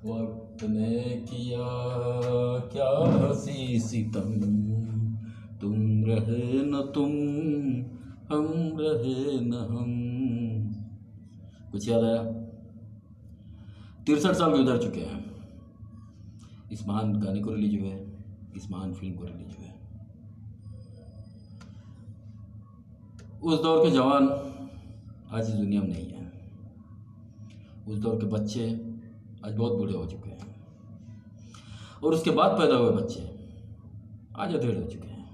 वक्त ने किया क्या हंसी सितम, तुम रहे न तुम, हम रहे न हम। कुछ याद आया? 63 साल गुजर चुके हैं इस महान गाने को रिलीज हुए, इस महान फिल्म को रिलीज हुए। उस दौर के जवान आज इस दुनिया में नहीं हैं। उस दौर के बच्चे आज बहुत बूढ़े हो चुके हैं, और उसके बाद पैदा हुए बच्चे आज अधेड़ हो चुके हैं।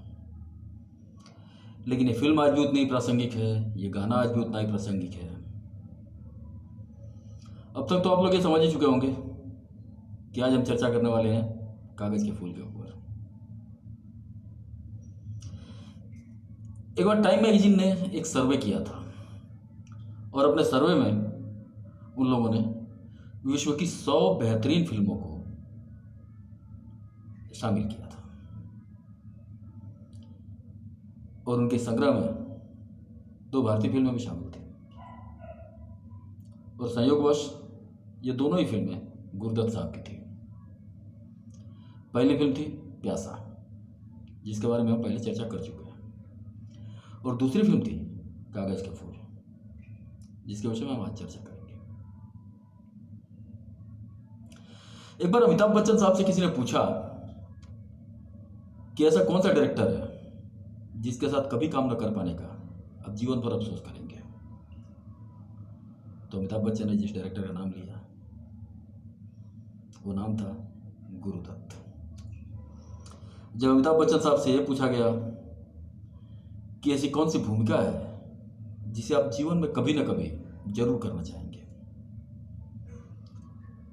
लेकिन ये फिल्म आज भी उतनी ही प्रासंगिक है, ये गाना आज भी उतना ही प्रासंगिक है। अब तक तो आप लोग ये समझ ही चुके होंगे कि आज हम चर्चा करने वाले हैं कागज के फूल के ऊपर। एक बार टाइम मैगजीन ने एक सर्वे किया था, और अपने सर्वे में उन लोगों ने विश्व की 100 बेहतरीन फिल्मों को शामिल किया था, और उनके संग्रह में 2 भारतीय फिल्में भी शामिल थी। और संयोगवश ये दोनों ही फिल्में गुरुदत्त साहब की थी। पहली फिल्म थी प्यासा, जिसके बारे में हम पहले चर्चा कर चुके हैं, और दूसरी फिल्म थी कागज के फूल, जिसके विषय में हम आज चर्चा करेंगे। एक बार अमिताभ बच्चन साहब से किसी ने पूछा कि ऐसा कौन सा डायरेक्टर है जिसके साथ कभी काम न कर पाने का अब जीवन भर अफसोस करेंगे। तो अमिताभ बच्चन ने जिस डायरेक्टर का नाम लिया वो नाम था गुरुदत्त। जब अमिताभ बच्चन साहब से यह पूछा गया कि ऐसी कौन सी भूमिका है जिसे आप जीवन में कभी ना कभी जरूर करना चाहेंगे,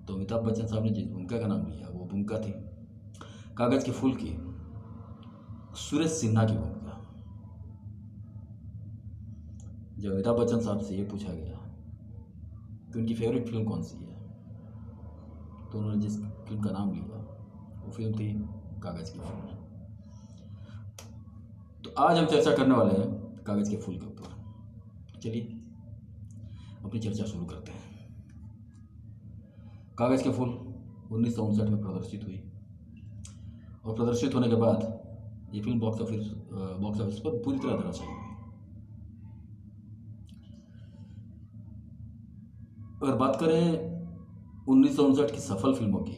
तो अमिताभ बच्चन साहब ने जिस भूमिका का नाम लिया वो भूमिका थी कागज के फूल की सुरेश सिन्हा की भूमिका। जब अमिताभ बच्चन साहब से ये पूछा गया कि उनकी फेवरेट फिल्म कौन सी है, तो उन्होंने जिस फिल्म का नाम लिया वो फिल्म थी कागज के फूल। तो आज हम चर्चा करने वाले हैं कागज के फूल के ऊपर। चलिए अपनी चर्चा शुरू करते हैं। कागज के फूल 1959 में प्रदर्शित हुई, और प्रदर्शित होने के बाद ये फिल्म बॉक्स ऑफिस पर पूरी तरह धराशायी हुई। अगर बात करें 1959 की सफल फिल्मों की,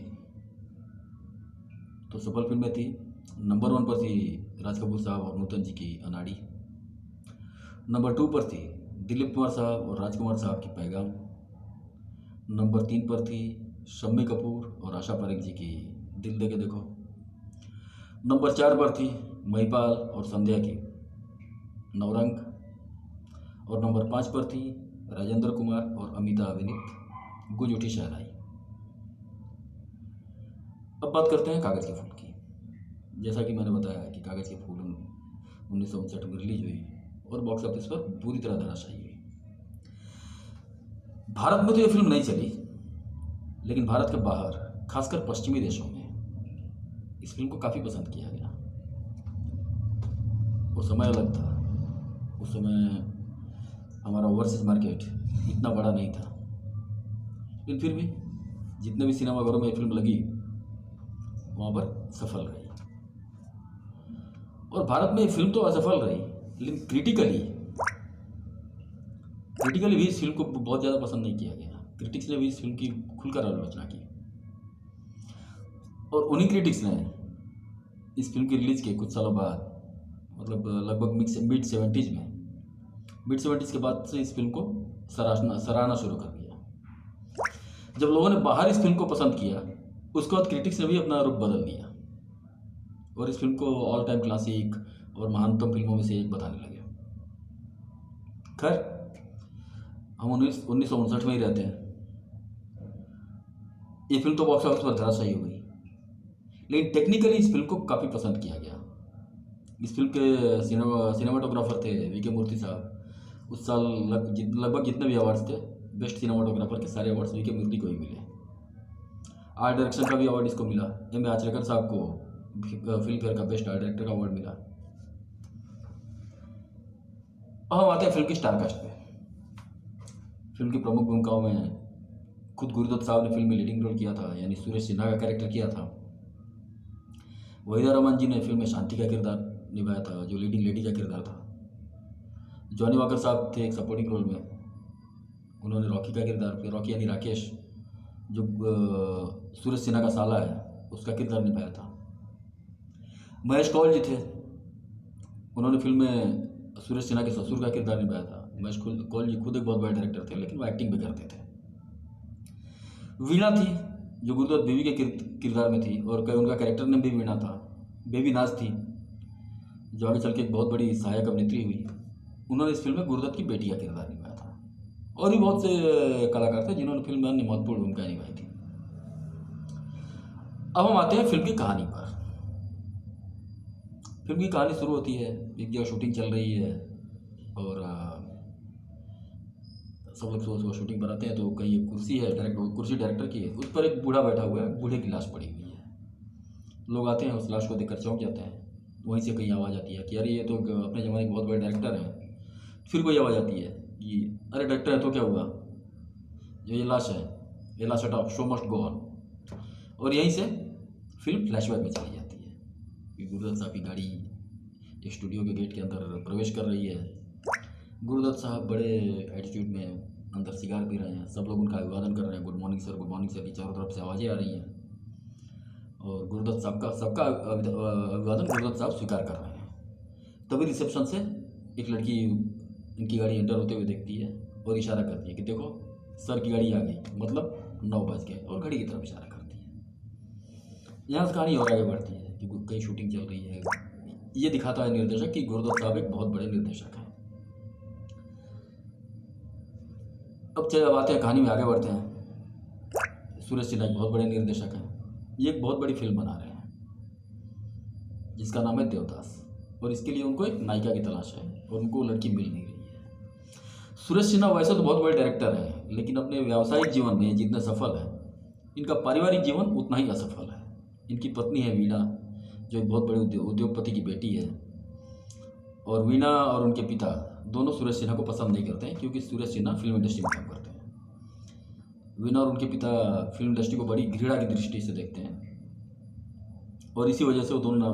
तो सफल फिल्में थी, नंबर 1 पर थी राज कपूर साहब और नूतन जी की अनाड़ी। नंबर 2 पर थी दिलीप कुमार साहब और राजकुमार साहब की पैगाम। नंबर 3 पर थी शम्मी कपूर और आशा पारेख जी की दिल दे के देखो। नंबर 4 पर थी महिपाल और संध्या की नवरंग, और नंबर 5 पर थी राजेंद्र कुमार और अमिता अभिनीत गूंज उठी शहनाई। अब बात करते हैं कागज के फूल की। जैसा कि मैंने बताया कि कागज के फूल 1959 में रिलीज हुई और बॉक्स ऑफिस पर पूरी तरह धराशायी हुई। भारत में तो ये फिल्म नहीं चली, लेकिन भारत के बाहर, खासकर पश्चिमी देशों में इस फिल्म को काफ़ी पसंद किया गया। वो समय अलग था, उस समय हमारा ओवरसीज मार्केट इतना बड़ा नहीं था, लेकिन फिर भी जितने भी सिनेमाघरों में ये फिल्म लगी वहाँ पर सफल रही। और भारत में ये फिल्म तो असफल रही, लेकिन क्रिटिकली भी इस फिल्म को बहुत ज़्यादा पसंद नहीं किया गया। क्रिटिक्स ने भी इस फिल्म की खुलकर आलोचना की, और उन्हीं क्रिटिक्स ने इस फिल्म की रिलीज के कुछ सालों बाद, मतलब लगभग मिड 70s के बाद से इस फिल्म को सराहना शुरू कर दिया। जब लोगों ने बाहर इस फिल्म को पसंद किया, उसके बाद क्रिटिक्स ने भी अपना रुख बदल दिया और इस फिल्म को ऑल टाइम क्लासिक और महानतम फिल्मों में से एक बताने लगे। खैर, हम 1959 में ही रहते हैं। ये फिल्म तो बॉक्स ऑफिस पर धराशायी हुई, लेकिन टेक्निकली इस फिल्म को काफ़ी पसंद किया गया। इस फिल्म के सिनेमाटोग्राफर थे वीके मूर्ति साहब। उस साल लगभग जितने भी अवार्ड्स थे, बेस्ट सिनेमाटोग्राफर के सारे अवार्ड्स वीके मूर्ति को ही मिले। आर्ट डायरेक्शन का भी अवार्ड इसको मिला। एम ए आचरेकर साहब को फिल्म फेयर का बेस्ट आर्ट डायरेक्टर का अवार्ड मिला। अब हम आते हैं फिल्म की स्टार कास्ट पे। फिल्म की प्रमुख भूमिकाओं में खुद गुरुदत्त साहब ने फिल्म में लीडिंग रोल किया था, यानी सुरेश सिन्हा का कैरेक्टर किया था। वहीदा रहमान जी ने फिल्म में शांति का किरदार निभाया था, जो लीडिंग लेडी का किरदार था। जॉनी वॉकर साहब थे एक सपोर्टिंग रोल में, उन्होंने रॉकी का किरदार, फिर रॉकी यानी राकेश जो सुरेश सिन्हा का साला है उसका किरदार निभाया था। महेश कौल जी थे, उन्होंने फिल्म में सुरेश सिन्हा के ससुर का किरदार निभाया था। महेश कौल जी खुद एक बहुत बड़े डायरेक्टर थे, लेकिन वो एक्टिंग भी करते थे। वीणा थी जो गुरुदत्त बेबी के किरदार में थी, और उनका कैरेक्टर नेम भी वीणा था। बेबी नाज थी जो आगे चल के एक बहुत बड़ी सहायक अभिनेत्री हुई। उन्होंने इस फिल्म में गुरुदत्त की बेटी का किरदार निभाया था। और भी बहुत से कलाकार थे जिन्होंने फिल्म में अन्य महत्वपूर्ण भूमिका निभाई थी। अब हम आते हैं फिल्म की कहानी पर। फिल्म की कहानी शुरू होती है, एक जगह शूटिंग चल रही है और सब लोग सुबह शूटिंग पर आते हैं तो कहीं एक कुर्सी है, कुर्सी डायरेक्टर की है, उस पर एक बूढ़ा बैठा हुआ है, बूढ़े की लाश पड़ी हुई है। लोग आते हैं, उस लाश को देखकर चौंक जाते हैं। वहीं से कहीं आवाज़ आती है कि अरे ये तो अपने ज़माने के बहुत बड़े डायरेक्टर हैं। फिर कोई आवाज़ आती है कि अरे डायरेक्टर है तो क्या हुआ, जो ये लाश है, ये लाश हटाओ, शो मस्ट गो ऑन। और यहीं से फिल्म फ्लैशबैक में चली जाती है कि गुरुदत्त साहब की गाड़ी एक स्टूडियो के गेट के अंदर प्रवेश कर रही है। गुरुदत्त साहब बड़े एटीट्यूड में अंदर सिगार पी रहे हैं, सब लोग उनका अभिवादन कर रहे हैं, गुड मॉर्निंग सर की चारों तरफ से आवाज़ें आ रही हैं। और गुरुदत्त साहब का सबका अभिवादन गुरुदत्त साहब स्वीकार कर रहे हैं। तभी रिसेप्शन से एक लड़की इनकी गाड़ी एंटर होते हुए देखती है और इशारा करती है कि देखो सर की गाड़ी आ गई, मतलब 9 बज गए, और घड़ी की तरफ इशारा करती है। यहाँ से कहानी और आगे बढ़ती है कि कहीं शूटिंग चल रही है। ये दिखाता है निर्देशक कि गुरुदत्त साहब एक बहुत बड़े निर्देशक हैं। अब आते हैं कहानी में आगे बढ़ते हैं। सुरेश सिन्हा एक बहुत बड़े निर्देशक हैं। ये एक बहुत बड़ी फिल्म बना रहे हैं जिसका नाम है देवदास, और इसके लिए उनको एक नायिका की तलाश है और उनको लड़की मिल नहीं रही है। सुरेश सिन्हा वैसे तो बहुत बड़े डायरेक्टर हैं, लेकिन अपने व्यावसायिक जीवन में जितने सफल हैं, इनका पारिवारिक जीवन उतना ही असफल है। इनकी पत्नी है वीणा, जो एक बहुत बड़े उद्योगपति की बेटी है, और वीणा और उनके पिता दोनों सुरेश सिन्हा को पसंद नहीं करते हैं, क्योंकि सुरेश सिन्हा फिल्म इंडस्ट्री में काम करते हैं। वीणा और उनके पिता फिल्म इंडस्ट्री को बड़ी घृणा की दृष्टि से देखते हैं, और इसी वजह से वो दोनों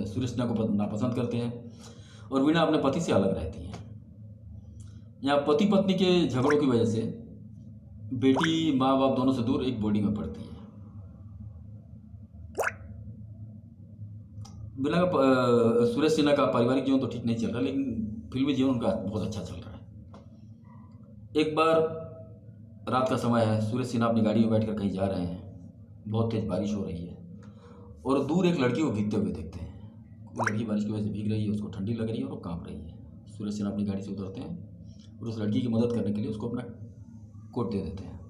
सुरेश सिन्हा को नापसंद करते हैं, और वीणा अपने पति से अलग रहती हैं। यहाँ पति पत्नी के झगड़ों की वजह से बेटी माँ बाप दोनों से दूर एक बोर्डिंग में पढ़ती है। वीणा का सुरेश सिन्हा का पारिवारिक जीवन तो ठीक नहीं चल रहा, लेकिन फिल्मी जीवन उनका बहुत अच्छा चल रहा है। एक बार रात का समय है, सुरेश सिन्हा अपनी गाड़ी में बैठकर कहीं जा रहे हैं। बहुत तेज बारिश हो रही है और दूर एक लड़की को भीगते हुए देखते हैं। वो लड़की बारिश की वजह से भीग रही है, उसको ठंडी लग रही है और वो कांप रही है। सुरेश सिन्हा अपनी गाड़ी से उतरते हैं और उस लड़की की मदद करने के लिए उसको अपना कोट दे देते हैं,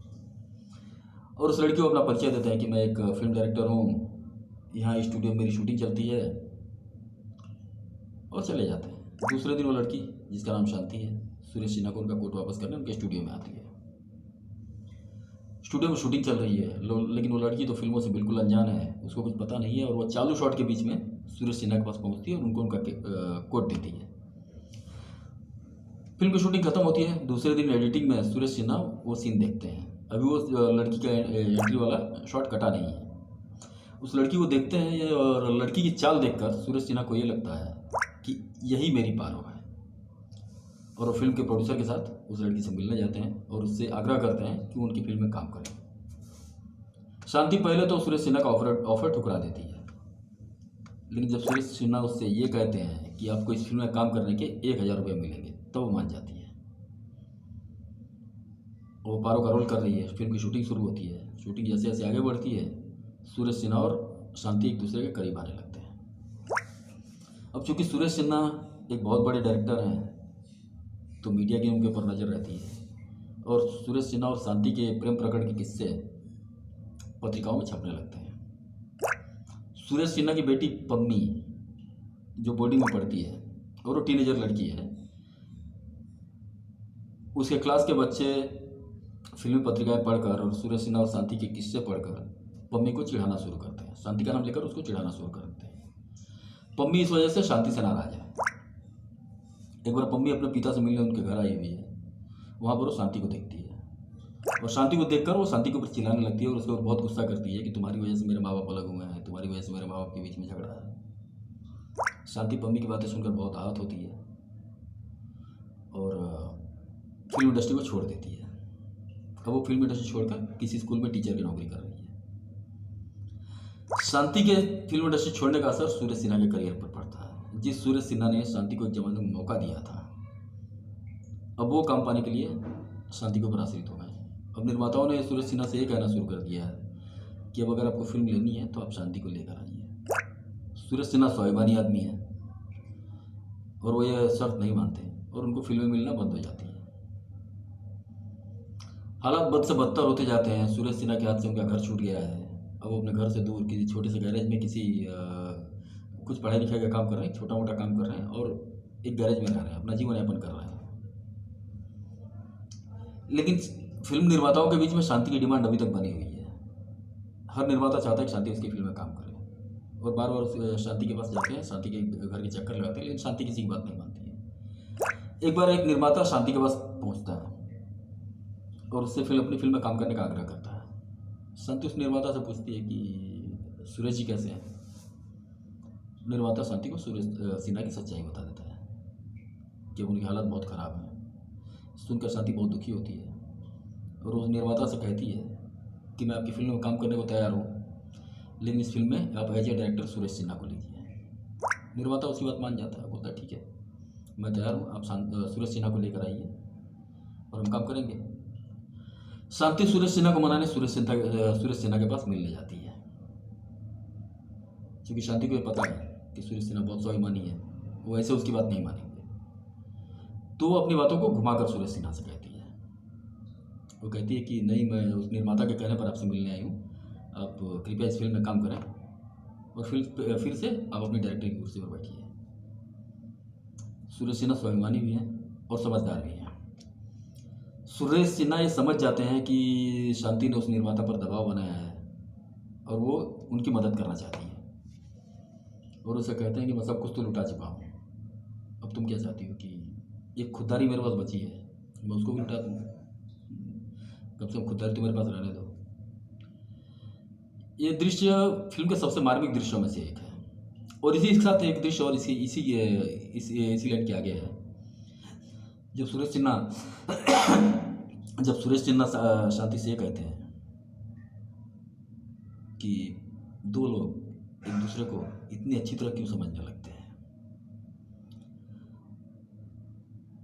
और उस लड़की को अपना परिचय देते हैं कि मैं एक फिल्म डायरेक्टर हूँ, यहाँ स्टूडियो में मेरी शूटिंग चलती है, और चले जाते हैं। दूसरे दिन वो लड़की, जिसका नाम शांति है, सुरेश सिन्हा को उनका कोट वापस करने उनके स्टूडियो में आती है। स्टूडियो में शूटिंग चल रही है, लेकिन वो लड़की तो फिल्मों से बिल्कुल अनजान है, उसको कुछ पता नहीं है, और वो चालू शॉट के बीच में सुरेश सिन्हा के पास पहुंचती है और उनको उनका कोट देती है। फिल्म की शूटिंग खत्म होती है। दूसरे दिन एडिटिंग में सुरेश सिन्हा वो सीन देखते हैं। अभी वो लड़की का एंट्री वाला शॉट कटा नहीं है। उस लड़की को देखते हैं और लड़की की चाल देखकर सुरेश सिन्हा को ये लगता है कि यही मेरी पारो है, और वो फिल्म के प्रोड्यूसर के साथ उस लड़की से मिलने जाते हैं और उससे आग्रह करते हैं कि वो उनकी फिल्म में काम करें। शांति पहले तो सुरेश सिन्हा का ऑफर ठुकरा देती है, लेकिन जब सुरेश सिन्हा उससे ये कहते हैं कि आपको इस फिल्म में काम करने के 1000 रुपये मिलेंगे, तब वो मान जाती है। वो पारो का रोल कर रही है। फिल्म की शूटिंग शुरू होती है। शूटिंग जैसे जैसे आगे बढ़ती है, सुरेश सिन्हा और शांति एक दूसरे के करीब आने लगते हैं। अब चूंकि सुरेश सिन्हा एक बहुत बड़े डायरेक्टर हैं, तो मीडिया की उनके ऊपर नज़र रहती है, और सुरेश सिन्हा और शांति के प्रेम प्रकरण के किस्से पत्रिकाओं में छपने लगते हैं। सुरेश सिन्हा की बेटी पम्मी, जो बोर्डिंग में पढ़ती है और वो टीनेजर लड़की है, उसके क्लास के बच्चे फिल्मी पत्रिकाएं पढ़कर और सुरेश सिन्हा और शांति के किस्से पढ़कर पम्मी को चिढ़ाना शुरू करते हैं। शांति का नाम लेकर उसको चिढ़ाना शुरू करते हैं। पम्मी इस वजह से शांति से नाराज है। एक बार पम्मी अपने पिता से मिलने उनके घर आई हुई है। वहाँ पर वो शांति को देखती है। और शांति को देखकर वो शांति के ऊपर चिल्लाने लगती है और उसके ऊपर बहुत गुस्सा करती है कि तुम्हारी वजह से मेरे माँ बाप अलग हुए हैं, तुम्हारी वजह से मेरे माँ बाप के बीच में झगड़ा है। शांति पम्मी की बातें सुनकर बहुत आहत होती है और फिल्म इंडस्ट्री को छोड़ देती है। अब वो फिल्म इंडस्ट्री छोड़कर किसी स्कूल में टीचर की नौकरी कर रही है। शांति के फिल्म इंडस्ट्री छोड़ने का असर सूरज सिन्हा के करियर पर पड़ता है। जिस सूरज सिन्हा ने शांति को एक जमाने में मौका दिया था, अब वो काम पाने के लिए शांति के ऊपर आश्रित हो गए। अब निर्माताओं ने सूरज सिन्हा से ये कहना शुरू कर दिया है कि अब अगर आपको फिल्म लेनी है तो आप शांति को लेकर आइए। सूरज सिन्हा स्वाभिमानी आदमी है और वो ये शर्त नहीं मानते और उनको फिल्में मिलना बंद हो जाती है। हालात बद से बदतर होते जाते हैं। सूरज सिन्हा के हाथ से उनका घर छूट गया है। अब वो अपने घर से दूर किसी छोटे से गैरेज में किसी कुछ पढ़ाई लिखाई का काम कर रहे हैं, छोटा मोटा काम कर रहे हैं और एक गैरेज में रह रहे हैं, अपना जीवन यापन कर रहे हैं। लेकिन फिल्म निर्माताओं के बीच में शांति की डिमांड अभी तक बनी हुई है। हर निर्माता चाहता है कि शांति उसकी फिल्म में काम करे और बार बार शांति के पास जाते हैं, शांति के घर के चक्कर लगाते हैं, लेकिन शांति किसी की बात नहीं मानती है। एक बार एक निर्माता शांति के पास पहुंचता है और उससे अपनी फिल्म में काम करने का आग्रह करता है। शांति उस निर्माता से पूछती है कि सूरज जी कैसे हैं। निर्माता शांति को सूरज सिन्हा की सच्चाई बता देता है कि उनकी हालत बहुत ख़राब है। सुनकर शांति बहुत दुखी होती है और उस निर्माता से कहती है कि मैं आपकी फिल्म में काम करने को तैयार हूँ, लेकिन इस फिल्म में आप एज ए डायरेक्टर सूरज सिन्हा को लीजिए। निर्माता उसकी बात मान जाता है, बोलता है ठीक है मैं तैयार हूँ, आप सूरज सिन्हा को लेकर आइए और हम काम करेंगे। शांति सूरज सिन्हा को मनाने सूरज सिन्हा के पास मिलने जाती है, क्योंकि शांति को ये पता है कि सूरज सिन्हा बहुत स्वाभिमानी है, वो ऐसे उसकी बात नहीं मानेंगे। तो वो अपनी बातों को घुमाकर सूरज सिन्हा से कहती है, वो कहती है कि नहीं, मैं उस निर्माता के कहने पर आपसे मिलने आई हूँ, आप कृपया इस फिल्म में काम करें और फिर से आप अपनी डायरेक्टर की कुर्सी पर बैठिए। सूरज सिन्हा स्वाभिमानी भी हैं और समझदार भी हैं। सूरज सिन्हा ये समझ जाते हैं कि शांति ने उस निर्माता पर दबाव बनाया है और वो उनकी मदद करना चाहती है और उसे कहते हैं कि मैं सब कुछ तो लुटा चुका हूँ, अब तुम क्या चाहती हो कि एक खुददारी मेरे पास बची है, मैं उसको भी लुटा दूँ, कम से कम खुददारी तो मेरे पास रहने दो। ये दृश्य फिल्म के सबसे मार्मिक दृश्यों में से एक है और इसी के साथ एक दृश्य और इसी लाइन के आगे है। जब सूरज सिन्हा शांति से ये कहते हैं कि दो लोग एक दूसरे को इतनी अच्छी तरह क्यों समझने लगते हैं।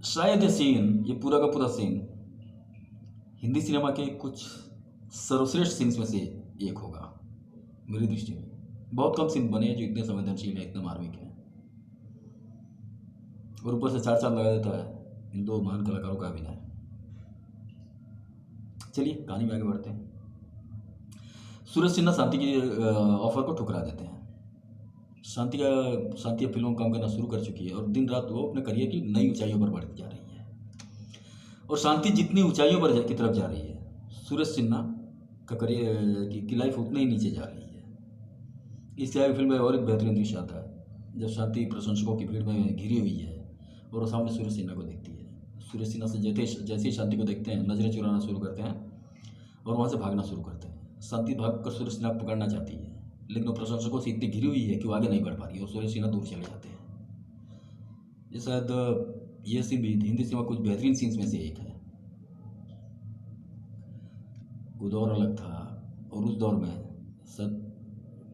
शायद ये पूरा का पूरा सीन हिंदी सिनेमा के कुछ सर्वश्रेष्ठ सीन्स में से एक होगा मेरी दृष्टि में। बहुत कम सीन बने हैं जो इतने संवेदनशील हैं, इतने मार्मिक हैं और ऊपर से 4 चांद लगा देता है इन दो महान कलाकारों का अभिनय। चलिए कहानी में आगे बढ़ते हैं। सूरज सिन्हा शांति के ऑफर को ठुकरा देते हैं। शांति फिल्मों में काम करना शुरू कर चुकी है और दिन रात वो अपने करियर की नई ऊंचाइयों पर बढ़ती जा रही है और शांति जितनी ऊंचाइयों पर की तरफ जा रही है, सूरज सिन्हा का करियर की लाइफ उतने ही नीचे जा रही है। इससे आगे फिल्म में और एक बेहतरीन दृश्य आता है जब शांति प्रशंसकों की भीड़ में घिरी हुई है और वो सामने सूरज सिन्हा को देखती है। सूरज सिन्हा से जैसे ही शांति को देखते हैं, नजरें चुराना शुरू करते हैं और वहाँ से भागना शुरू करते हैं। शांति भागकर सूरज सिन्हा को पकड़ना चाहती है, लेकिन वो प्रशंसकों से इतनी घिरी हुई है कि वो आगे नहीं बढ़ पा रही और सूरज सिन्हा दूर चले जाते हैं। ये शायद ये सीन भी हिंदी सिनेमा कुछ बेहतरीन सीन्स में से एक है। वो दौर अलग था और उस दौर में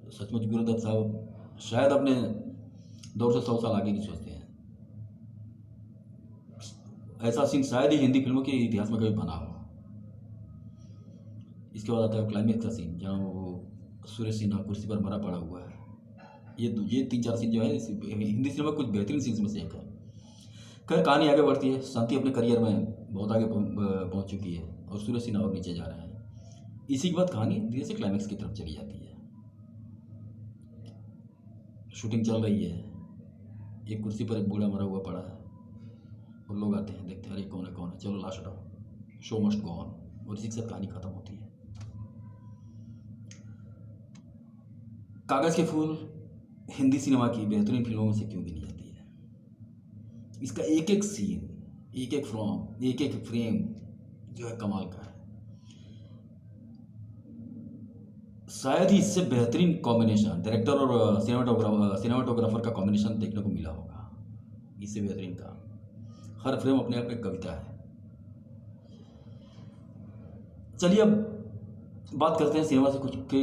सचमुच गुरुदत्त साहब शायद अपने दौर से 100 साल आगे की सोचते हैं। ऐसा सीन शायद ही हिंदी फिल्मों के इतिहास में कभी बना हो। इसके बाद आता है क्लाइमेक्स का सीन जहाँ वो सूरज सिन्हा कुर्सी पर मरा पड़ा हुआ है। ये 3-4 सीन जो है हिंदी सिनेमा कुछ बेहतरीन सीन्स में से एक है। खैर कहानी आगे बढ़ती है। शांति अपने करियर में बहुत आगे पहुंच चुकी है और सूरज सिन्हा और नीचे जा रहे हैं। इसी के बाद कहानी धीरे से क्लाइमेक्स की तरफ चली जाती है। शूटिंग चल रही है, एक कुर्सी पर एक बूढ़ा मरा हुआ पड़ा है और लोग आते हैं, देखते हैं अरे कौन है, चलो लाश हटाओ, शो मस्ट गो ऑन, और इसी के साथ कहानी खत्म होती है। कागज के फूल हिंदी सिनेमा की बेहतरीन फिल्मों में से क्यों गिनी जाती है। इसका एक एक सीन, एक एक फ्रेम जो है कमाल का है। शायद ही इससे बेहतरीन कॉम्बिनेशन डायरेक्टर और सिनेमाटोग्राफर का कॉम्बिनेशन देखने को मिला होगा। इससे बेहतरीन का हर फ्रेम अपने आप में कविता है। चलिए अब बात करते हैं सिनेमा से कुछ के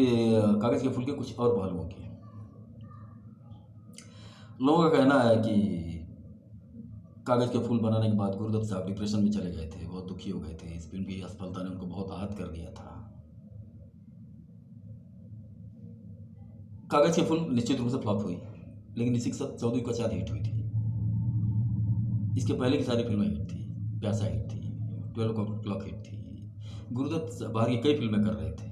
कागज़ के फूल के कुछ और पहलुओं की। लोगों का कहना है कि कागज़ के फूल बनाने के बाद गुरुदत्त साहब डिप्रेशन में चले गए थे, बहुत दुखी हो गए थे। इस फिल्म की असफलता ने उनको बहुत आहत कर दिया था। कागज़ के फूल निश्चित रूप से फ्लॉप हुई, लेकिन इसी के साथ चौधरी के साथ हिट हुई थी। इसके पहले की सारी फिल्में हिट थी। प्यासा हिट थी, 12 क्लॉक हिट थी। गुरुदत्त बाहर की कई फिल्में कर रहे थे।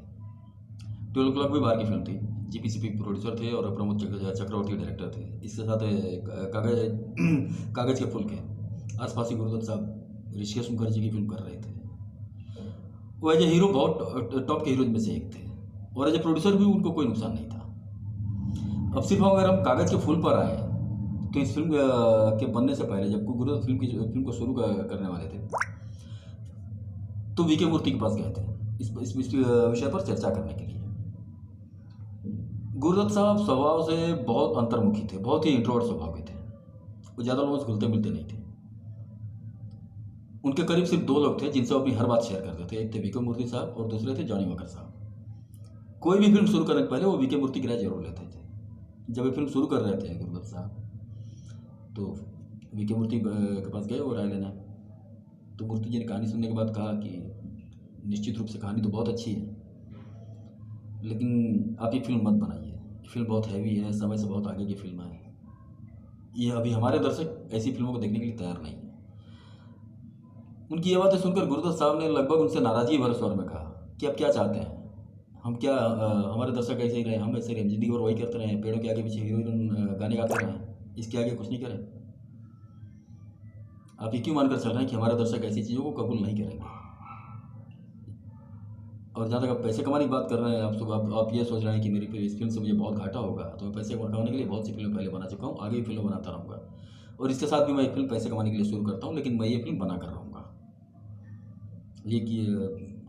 12 क्लॉक भी बाहर की फिल्म थी। जीपीसीपी प्रोड्यूसर थे और प्रमोद चक्रवर्ती डायरेक्टर थे। इसके साथ कागज़ के फूल के आसपास ही गुरुदत्त साहब ऋषिकेश मुखर्जी की फिल्म कर रहे थे। वो एज ए हीरो बहुत टॉप के हीरोज में से एक थे, और एज ए प्रोड्यूसर भी उनको कोई नुकसान नहीं था। अब सिर्फ अगर हम कागज़ के फूल पर आए तो इस फिल्म के बनने से पहले जब गुरुदत्त फिल्म को शुरू करने वाले थे तो वीके मूर्ति के पास गए थे इस विषय पर चर्चा करने के लिए। गुरुदत्त साहब स्वभाव से बहुत अंतर्मुखी थे, बहुत ही इंट्रोवर्ट स्वभाव के थे। वो ज़्यादा लोगों से घुलते मिलते नहीं थे। उनके करीब सिर्फ 2 लोग थे जिनसे वो अपनी हर बात शेयर करते थे। एक थे वीके मूर्ति साहब और दूसरे थे जॉनी वॉकर साहब। कोई भी फिल्म शुरू करने के पहले वो वीके मूर्ति की राय जरूर लेते थे। जब ये फिल्म शुरू कर रहे थे गुरुदत्त साहब तो वीके मूर्ति के पास गए वो राय लेना। तो मूर्ति जी ने कहानी सुनने के बाद कहा कि निश्चित रूप से कहानी तो बहुत अच्छी है, लेकिन आप ये फिल्म मत बनाइए। फिल्म बहुत हैवी है, समय से बहुत आगे की फिल्म है। ये अभी हमारे दर्शक ऐसी फिल्मों को देखने के लिए तैयार नहीं है। उनकी ये बातें सुनकर गुरुदत्त साहब ने लगभग उनसे नाराजगी भरे स्वर में कहा कि आप क्या चाहते हैं, हम क्या हमारे दर्शक ऐसे ही रहे, हम ऐसे रहे, जिंदगी भर वही करते रहे, पेड़ों के आगे पीछे हीरोइन गाने गाते रहे, इसके आगे कुछ नहीं करें। आप ये क्यों मानकर चल रहे हैं कि हमारे दर्शक ऐसी चीज़ों को कबूल नहीं करेंगे। और जहाँ तक आप पैसे कमाने की बात कर रहे हैं, आप ये सोच रहे हैं कि मेरी फिर इस फिल्म से मुझे बहुत घाटा होगा, तो मैं पैसे कमाने के लिए बहुत सी फिल्में पहले बना चुका हूँ, आगे भी फिल्में बनाता रहूँगा, और इसके साथ भी मैं एक फिल्म पैसे कमाने के लिए शुरू करता हूँ, लेकिन मैं ये फिल्म बना कर रहूँगा। ये कि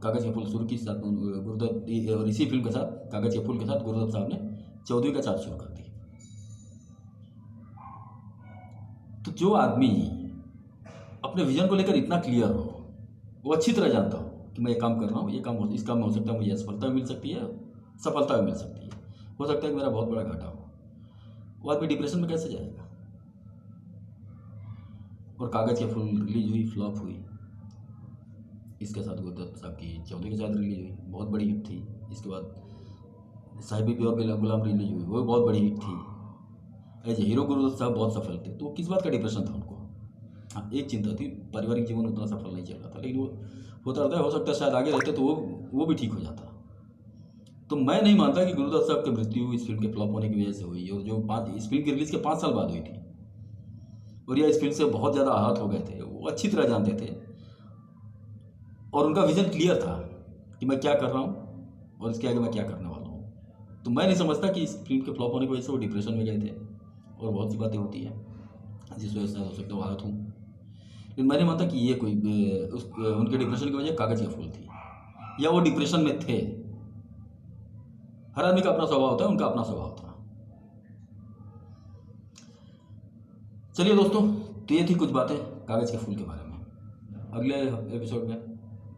कागज़ के फूल शुरू की साथ गुरुदत्त, और इसी फिल्म के साथ कागज़ के फूल के साथ गुरुदत्त साहब ने चौधरी का चार्ज शुरू कर दी। तो जो आदमी अपने विजन को लेकर इतना क्लियर हो, वो अच्छी तरह जानता हो कि मैं ये काम कर रहा हूँ, ये काम इस काम में हो सकता है मुझे असफलता भी मिल सकती है, सफलता भी मिल सकती है, हो सकता है कि मेरा बहुत बड़ा घाटा हो, वो आदमी डिप्रेशन में कैसे जाएगा। और कागज़ के फूल रिलीज हुई, फ्लॉप हुई। इसके साथ गुरुदत्त साहब की चौधरी के साथ रिलीज हुई, बहुत बड़ी हिट थी। इसके बाद साहिबी प्योर गुलाम रिलीज हुई, वो बहुत बड़ी हिट थी। एज हीरो गुरुदत्त साहब बहुत सफल थे। तो किस बात का डिप्रेशन था उनको? हाँ, एक चिंता थी, पारिवारिक जीवन उतना सफल नहीं चल रहा था, लेकिन वो होता रहता है, हो सकता है शायद आगे रहते तो वो भी ठीक हो जाता। तो मैं नहीं मानता कि गुरुदत्त साहब की मृत्यु इस फिल्म के फ्लॉप होने की वजह से हुई, और जो इस फिल्म की रिलीज के 5 साल बाद हुई थी, और यह इस फिल्म से बहुत ज़्यादा आहत हो गए थे। वो अच्छी तरह जानते थे और उनका विजन क्लियर था कि मैं क्या कर रहा हूँ और इसके आगे मैं क्या करने वाला हूँ। तो मैं नहीं समझता कि इस फिल्म के फ्लॉप होने की वजह से वो डिप्रेशन में गए थे, और बहुत सी बातें होती हैं जिस वजह से हो सकता है वो आहत हूँ। लेकिन मैं नहीं मानता कि ये कोई उनके डिप्रेशन की वजह कागज़ के फूल थी, या वो डिप्रेशन में थे। हर आदमी का अपना स्वभाव होता है, उनका अपना स्वभाव था। चलिए दोस्तों, तो ये थी कुछ बातें कागज़ के फूल के बारे में। अगले एपिसोड में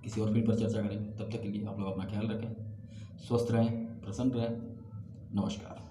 किसी और फिल्म पर चर्चा करेंगे। तब तक के लिए आप लोग अपना ख्याल रखें, स्वस्थ रहें, प्रसन्न रहें। नमस्कार।